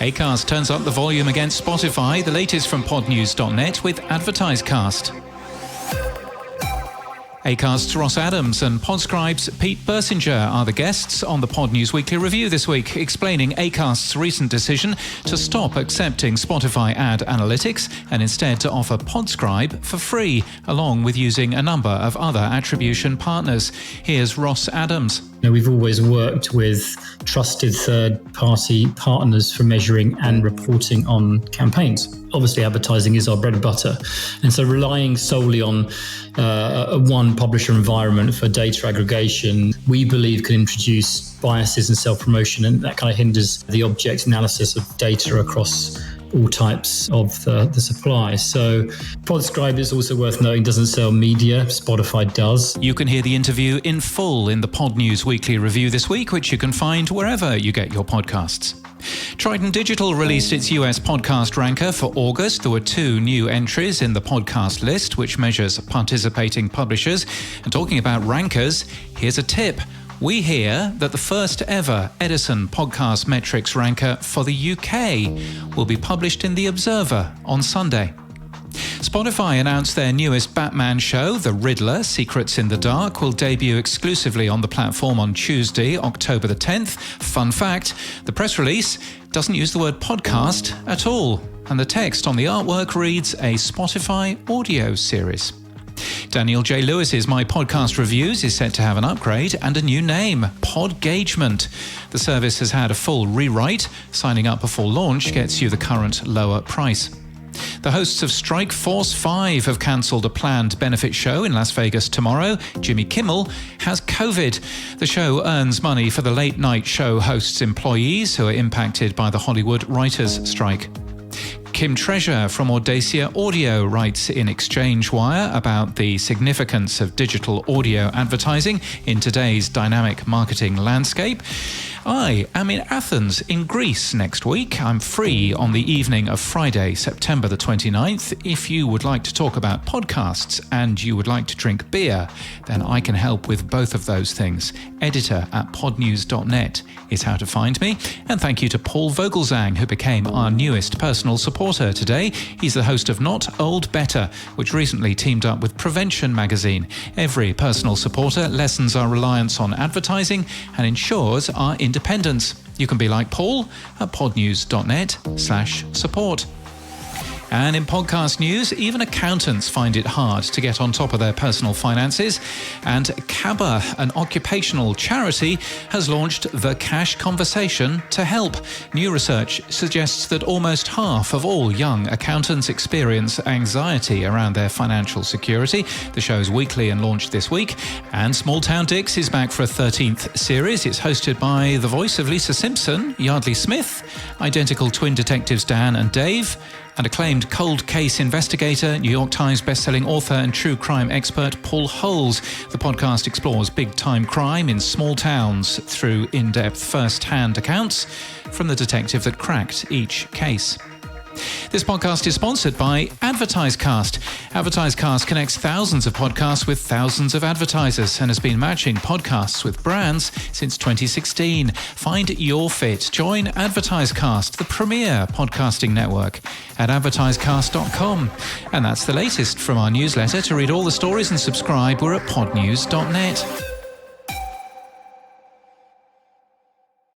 Acast turns up the volume against Spotify. The latest from Podnews.net with Advertisecast. Acast's Ross Adams and Podscribe's Pete Bersinger are the guests on the Podnews Weekly Review this week, explaining Acast's recent decision to stop accepting Spotify ad analytics and instead to offer Podscribe for free, along with using a number of other attribution partners. Here's Ross Adams. We've always worked with trusted third-party partners for measuring and reporting on campaigns. Obviously, advertising is our bread and butter. And so relying solely on one publisher environment for data aggregation, we believe can introduce biases and self-promotion, and that kind of hinders the object analysis of data across all types of the supply. So Podscribe is also worth noting doesn't sell media. Spotify does. You can hear the interview in full in the Podnews Weekly Review this week, which you can find wherever you get your podcasts. Triton Digital released its US podcast ranker for August. There were 2 new entries in the podcast list, which measures participating publishers. And talking about rankers, here's a tip. We hear that the first ever Edison Podcast Metrics ranker for the UK will be published in The Observer on Sunday. Spotify announced their newest Batman show, The Riddler: Secrets in the Dark, will debut exclusively on the platform on Tuesday, October the 10th. Fun fact, the press release doesn't use the word podcast at all, and the text on the artwork reads a Spotify audio series. Daniel J. Lewis's My Podcast Reviews is set to have an upgrade and a new name, Podgagement. The service has had a full rewrite. Signing up before launch gets you the current lower price. The hosts of Strike Force 5 have cancelled a planned benefit show in Las Vegas tomorrow. Jimmy Kimmel has COVID. The show earns money for the late-night show hosts' employees who are impacted by the Hollywood writers' strike. Kim Treasure from Audacia Audio writes in Exchange Wire about the significance of digital audio advertising in today's dynamic marketing landscape. I am in Athens, in Greece, next week. I'm free on the evening of Friday, September the 29th. If you would like to talk about podcasts and you would like to drink beer, then I can help with both of those things. Editor@podnews.net is how to find me. And thank you to Paul Vogelzang, who became our newest personal supporter today. He's the host of Not Old Better, which recently teamed up with Prevention magazine. Every personal supporter lessens our reliance on advertising and ensures our independence. You can be like Paul at podnews.net/support. And in podcast news, even accountants find it hard to get on top of their personal finances. And CABA, an occupational charity, has launched The Cash Conversation to help. New research suggests that almost half of all young accountants experience anxiety around their financial security. The show's weekly and launched this week. And Small Town Dicks is back for a 13th series. It's hosted by the voice of Lisa Simpson, Yardley Smith, identical twin detectives Dan and Dave, and acclaimed cold case investigator, New York Times bestselling author and true crime expert Paul Holes. The podcast explores big-time crime in small towns through in-depth first-hand accounts from the detective that cracked each case. This podcast is sponsored by Advertisecast. Advertisecast connects thousands of podcasts with thousands of advertisers and has been matching podcasts with brands since 2016. Find your fit. Join Advertisecast, the premier podcasting network, at advertisecast.com. And that's the latest from our newsletter. To read all the stories and subscribe, we're at podnews.net.